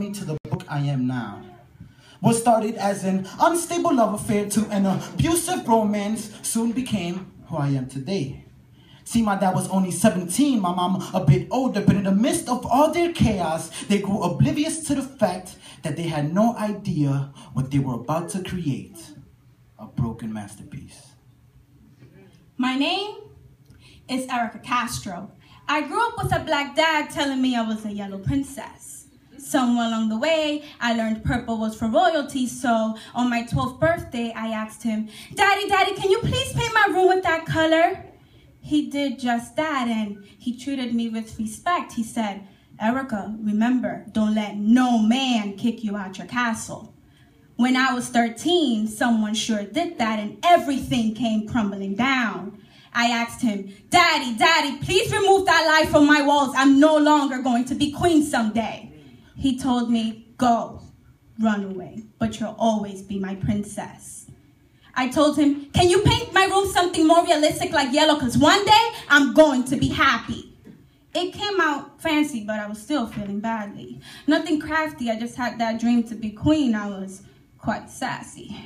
me to the book I am now. What started as an unstable love affair to an abusive romance soon became who I am today. See, my dad was only 17, my mom a bit older, but in the midst of all their chaos, they grew oblivious to the fact that they had no idea what they were about to create. A broken masterpiece. My name is Erika Castro. I grew up with a black dad telling me I was a yellow princess. Somewhere along the way, I learned purple was for royalty, so on my 12th birthday, I asked him, Daddy, can you please paint my room with that color? He did just that, and he treated me with respect. He said, Erika, remember, don't let no man kick you out your castle. When I was 13, someone sure did that, and everything came crumbling down. I asked him, Daddy, please remove that lie from my walls. I'm no longer going to be queen someday. He told me, go, run away, but you'll always be my princess. I told him, can you paint my room something more realistic like yellow? Because one day, I'm going to be happy. It came out fancy, but I was still feeling badly. Nothing crafty, I just had that dream to be queen. I was quite sassy.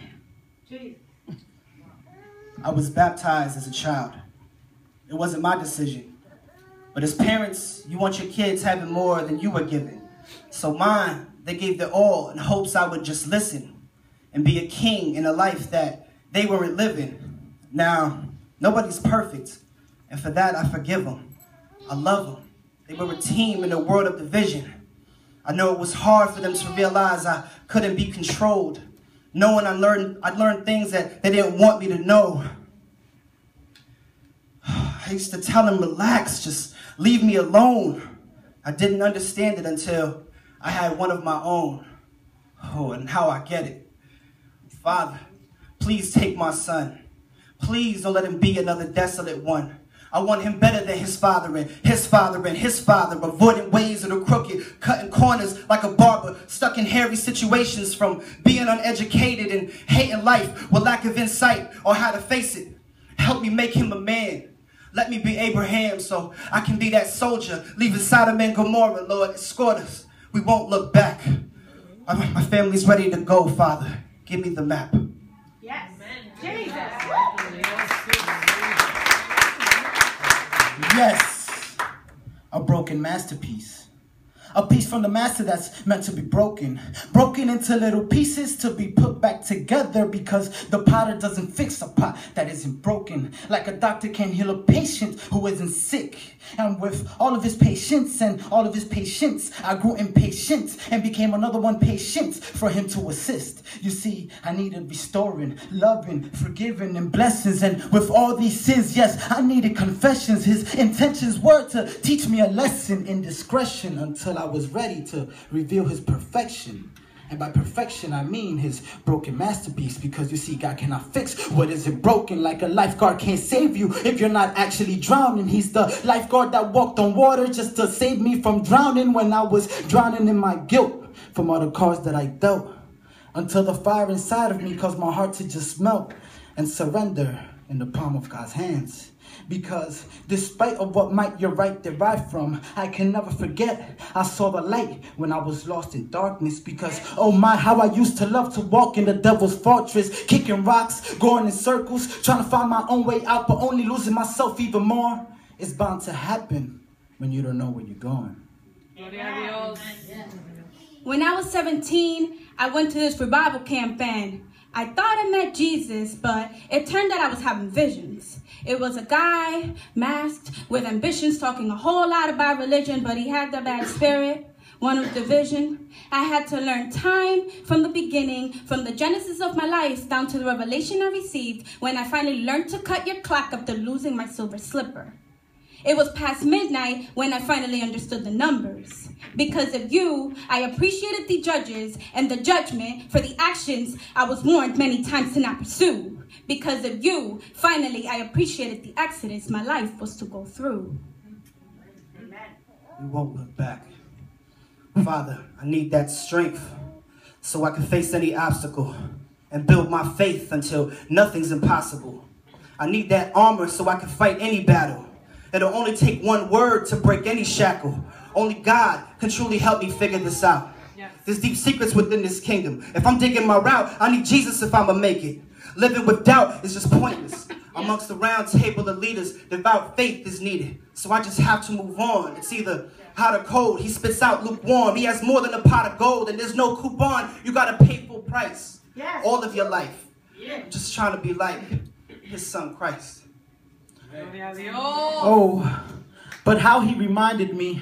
I was baptized as a child. It wasn't my decision. But as parents, you want your kids having more than you were given. So mine, they gave their all in hopes I would just listen and be a king in a life that they weren't living. Now, nobody's perfect, and for that I forgive them. I love them. They were a team in a world of division. I know it was hard for them to realize I couldn't be controlled. Knowing I'd learned things that they didn't want me to know. I used to tell them, relax, just leave me alone. I didn't understand it until I had one of my own. Oh, and how I get it. Father, please take my son. Please don't let him be another desolate one. I want him better than his father and his father and his father, avoiding ways of the crooked, cutting corners like a barber, stuck in hairy situations from being uneducated and hating life with lack of insight on how to face it. Help me make him a man. Let me be Abraham so I can be that soldier, leaving Sodom and Gomorrah, Lord, escort us. We won't look back. My family's ready to go, Father. Give me the map. Yes. Jesus. Yes, a broken masterpiece. A piece from the master that's meant to be broken. Broken into little pieces to be put back together because the potter doesn't fix a pot that isn't broken. Like a doctor can heal a patient who isn't sick. And with all of his patience and all of his patience, I grew impatient and became another one patient for him to assist. You see, I needed restoring, loving, forgiving, and blessings. And with all these sins, yes, I needed confessions. His intentions were to teach me a lesson in discretion until I was ready to reveal his perfection. And by perfection, I mean his broken masterpiece. Because you see, God cannot fix what isn't broken. Like a lifeguard can't save you if you're not actually drowning. He's the lifeguard that walked on water just to save me from drowning when I was drowning in my guilt from all the cards that I dealt. Until the fire inside of me caused my heart to just melt and surrender in the palm of God's hands. Because despite of what might your right derive from, I can never forget I saw the light when I was lost in darkness. Because oh my, how I used to love to walk in the devil's fortress, kicking rocks, going in circles, trying to find my own way out, but only losing myself even more. It's bound to happen when you don't know where you're going. When I was 17, I went to this revival camp and I thought I met Jesus, but it turned out I was having visions. It was a guy, masked, with ambitions, talking a whole lot about religion, but he had the bad spirit, one of division. I had to learn time from the beginning, from the genesis of my life down to the revelation I received when I finally learned to cut your clock after losing my silver slipper. It was past midnight when I finally understood the numbers. Because of you, I appreciated the judges and the judgment for the actions I was warned many times to not pursue. Because of you, finally, I appreciated the exodus my life was to go through. We won't look back. Father, I need that strength so I can face any obstacle and build my faith until nothing's impossible. I need that armor so I can fight any battle. It'll only take one word to break any shackle. Only God can truly help me figure this out. There's deep secrets within this kingdom. If I'm digging my route, I need Jesus if I'ma make it. Living with doubt is just pointless. Amongst the round table of leaders, devout faith is needed. So I just have to move on. It's either hot or cold. He spits out lukewarm. He has more than a pot of gold, and there's no coupon. You gotta pay full price. All of your life. Just trying to be like his son Christ. Oh, but how he reminded me.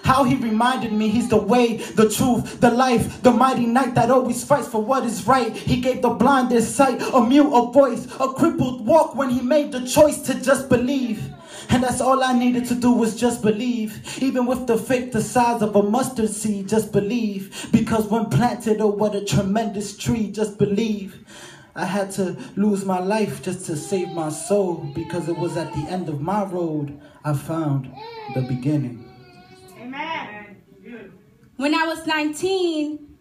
How he reminded me he's the way, the truth, the life, the mighty knight that always fights for what is right. He gave the blind their sight, a mute a voice, a crippled walk when he made the choice to just believe. And that's all I needed to do was just believe. Even with the faith the size of a mustard seed, just believe. Because when planted, oh what a tremendous tree, just believe. I had to lose my life just to save my soul, because it was at the end of my road I found the beginning. When I was 19,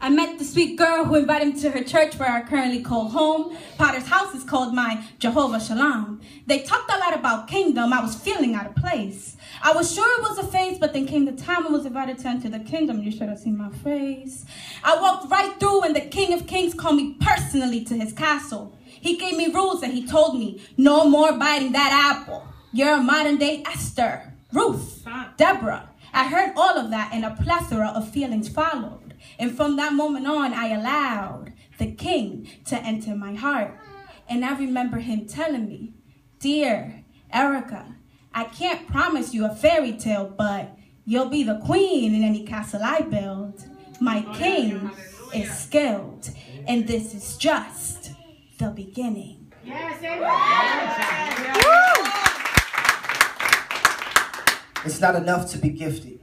I met the sweet girl who invited me to her church where I currently call home. Potter's house is called my Jehovah Shalom. They talked a lot about kingdom. I was feeling out of place. I was sure it was a phase, but then came the time I was invited to enter the kingdom. You should have seen my face. I walked right through and the King of Kings called me personally to his castle. He gave me rules and he told me, no more biting that apple. You're a modern day Esther, Ruth, Deborah. I heard all of that and a plethora of feelings followed. And from that moment on, I allowed the king to enter my heart. And I remember him telling me, dear Erika, I can't promise you a fairy tale, but you'll be the queen in any castle I build. My king is skilled, and this is just the beginning. Yes, It's not enough to be gifted.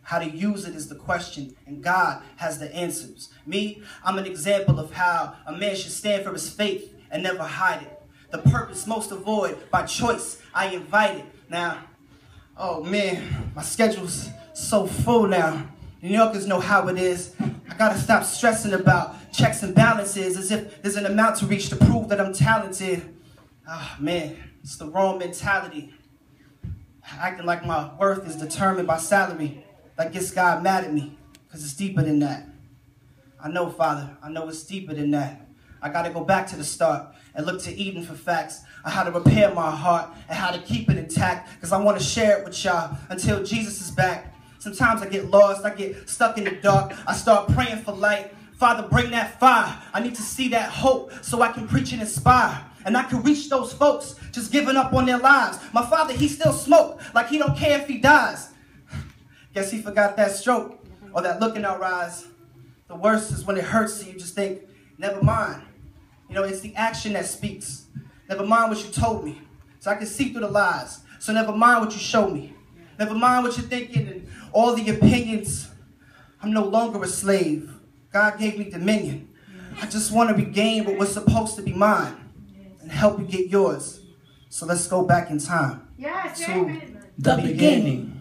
How to use it is the question, and God has the answers. Me, I'm an example of how a man should stand for his faith and never hide it. The purpose most avoid, by choice, I invite it. Now, oh man, my schedule's so full now. New Yorkers know how it is. I gotta stop stressing about checks and balances as if there's an amount to reach to prove that I'm talented. Ah, man, it's the wrong mentality. Acting like my worth is determined by salary. That gets God mad at me, because it's deeper than that. I know, Father, I know it's deeper than that. I gotta go back to the start and look to Eden for facts on how to repair my heart and how to keep it intact, because I want to share it with y'all until Jesus is back. Sometimes I get lost, I get stuck in the dark, I start praying for light. Father, bring that fire. I need to see that hope so I can preach and inspire. And I can reach those folks just giving up on their lives. My father, he still smoke like he don't care if he dies. Guess he forgot that stroke or that look in our eyes. The worst is when it hurts so you just think, never mind. You know, it's the action that speaks. Never mind what you told me, so I can see through the lies. So never mind what you showed me. Never mind what you're thinking and all the opinions. I'm no longer a slave. God gave me dominion. I just want to regain what was supposed to be mine and help you get yours. So let's go back in time Yes, to amen. The beginning.